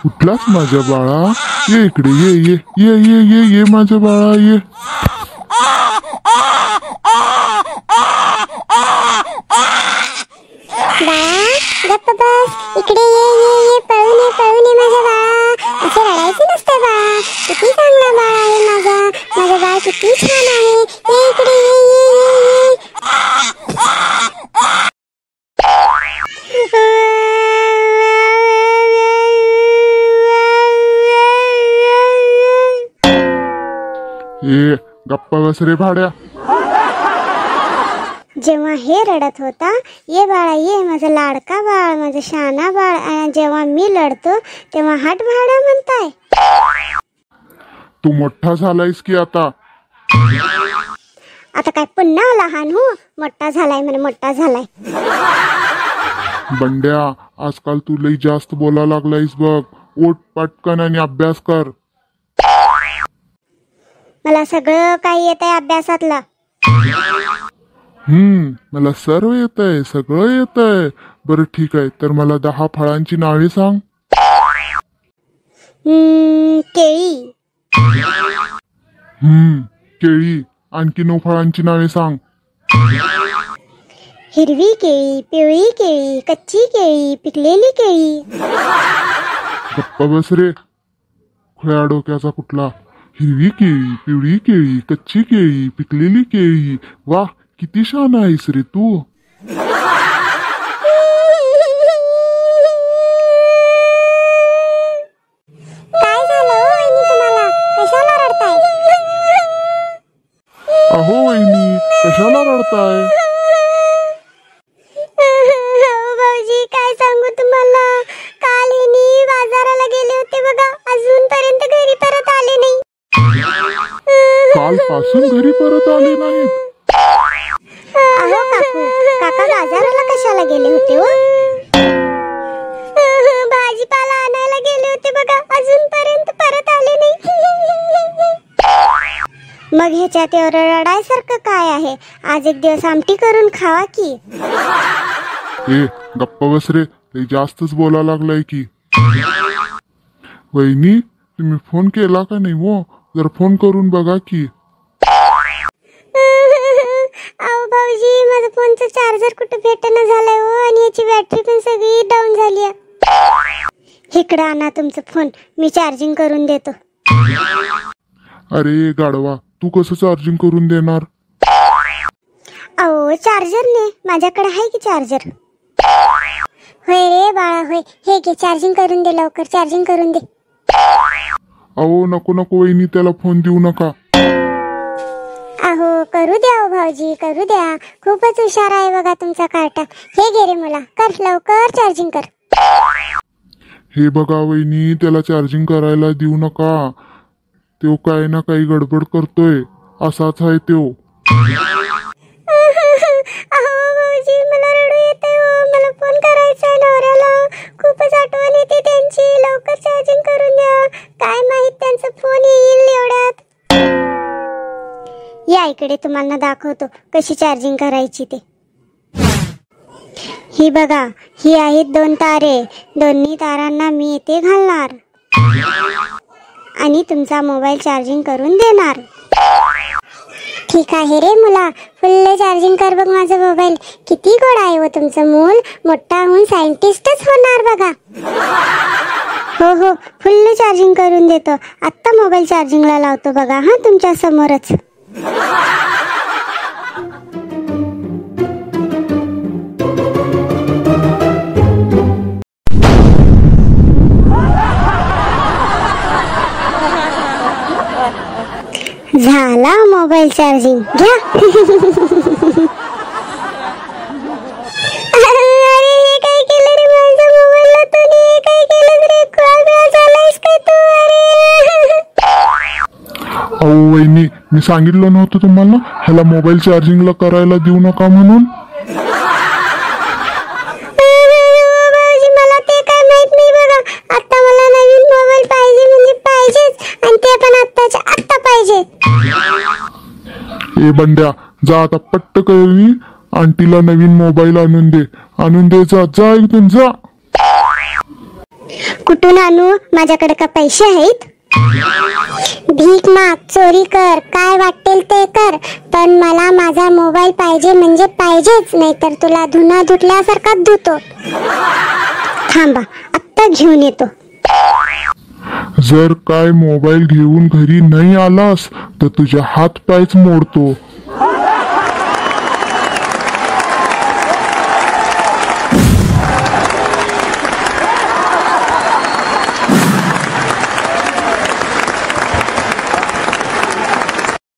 उठलास माझ्या बाळा, ये इकडे, ये ये ये ये ये ये माझ्या बाळा, ये. बाळा गप्प बस, इकडे ये ये ये, पळून ये माझ्या बाळा. असं रडायचं नसतं बाळा. किती चांगला बाळ आहे माझा बाळ किती छान आहे. ये इकडे ये ये ये गप्पा बस रे भाड्या. जेव्हा हे रडत होता, ये बाळा ये माझा लाडका बाळ, माझा शहाणा बाळ, जेव्हा मी लढतो तेव्हा हट भाड्या म्हणताय. तू मोठा झालायस की आता काय पुन्हा लहान हो? मोठा झालाय म्हणे, मोठा झालाय. बंड्या, आजकाल तू लई जास्त बोला लागलायस बघ. ओट पटकन आणि अभ्यास कर. मला सगळं काही येत आहे अभ्यासातलं. मला सर्व येत आहे, सगळं येत आहे. बरं ठीक आहे, तर मला 10 फळांची नावे सांग. केळी. केळी. आणखी 9 फळांची नावे सांग. हिरवी केळी, पिवळी केळी, कच्ची केळी, पिकलेली केळी. गप्पा बस रे खुळ्या डोक्याचा कुठला. हिरवी केळी, पिवळी केळी, कच्ची केळी, पिकलेली केळी. वाह, किती छान आहेस रे तू. काय झालं वहिनी तुम्हाला? कशाला रडताय? अहो वहिनी, कशाला रडताय? भाऊजी काय सांगू तुम्हाला, काल हिनी बाजाराला गेले होते बघा, अजूनपर्यंत घरी परत आले नाही. कालपासून घरी परत आले नाहीत? अहो काका बाजाराला कशाला गेले होते हो? भाजीपाला आणायला गेले होते बघा, अजूनपर्यंत परत आले नाही. मग ह्याच्यात एवढं रडायसारखं काय आहे? आज एक दिवस आमटी करून खावा की. ए गप्पा बस रे, ते जास्तच बोला लागलाय की. वहिनी, तुम्ही फोन केला का नाही हो? जर फोन करून बघा की. अहो भाऊजी, माझा फोनचा चार्जर कुठे भेटना झालाय हो, आणि याची बॅटरी पण सगळी डाऊन झाली आहे. इकडे आणा तुमचा फोन, मी चार्जिंग करून देतो. अरे गाढवा, तू कसं चार्जिंग करून देणार? अहो चार्जर ने, माझ्याकडे आहे की चार्जर. होय रे बाळा होय, हे घे चार्जिंग करून दे, लवकर चार्जिंग करून दे. अहो नको नको वहिनी, त्याला फोन देऊ नका. अहो करू द्या भाऊजी, करू द्या. खूपच हुशार आहे बघा तुमचा कार्टा. हे घे रे मला, कर लवकर चार्जिंग कर. हे बघा वहिनी, त्याला चार्जिंग करायला देऊ नका. तो काय ना काही गडबड करतोय, असाच आहे तो. अहो भाऊजी, मला रडू येतंय हो. मला फोन करायचा आहे नवऱ्याला, खूपच आठवण येते त्यांची. लवकर चार्जिंग करून द्या. काय माहित त्यांचा फोन येईल एवढ्यात. या इकडे तुम्हाला दाखवतो कशी चार्जिंग करायची ते. ही बघा, ही आहेत 2 तारे. दोन्ही तारांना मी इथे घालणार आणि तुमचा मोबाईल चार्जिंग करून देणार. ठीक आहे रे मुला, फुल्ल चार्जिंग कर बघ माझा मोबाईल. किती गोड आहे व तुमचं मूल, मोठा होऊन सायंटिस्टच होणार बघा. हो हो, फुल्ल चार्जिंग करून देतो. आत्ता मोबाईल चार्जिंगला लावतो बघा, हा तुमच्या समोरच. झाला मोबाईल चार्जिंग, घ्या. अरे हे काय केलं रे माझ्या मोबाईलला तुम्ही? हे काय केलं रे? खुळा झालायस काय तू? अहो वहिनी, मी सांगितलं नव्हतं तुम्हाला ह्याला मोबाईल चार्जिंगला करायला देऊ नका म्हणून? मला ते काय माहित नाही बघा. आता मला नवीन मोबाईल पाहिजे म्हणजे पाहिजेच, आणि ते पण आत्ताच्या आत्ता पाहिजे. ए बंड्या, जा आता पट्ट करून आंटीला नवीन मोबाईल आणून दे. जा जा, एकदम जा. कुठून आणू? माझ्याकडे का पैसे आहेत? भीक माग, चोरी कर, काय वाटेल ते कर, पण मला माझा मोबाईल पाहिजे म्हणजे पाहिजेच, नाहीतर तुला धुना धुतल्यासारखा धुतो. थांबा, आत्ता घेऊन येतो. जर काय मोबाईल घेऊन घरी नाही आलास तर तुझ्या हात पायच मोडतो.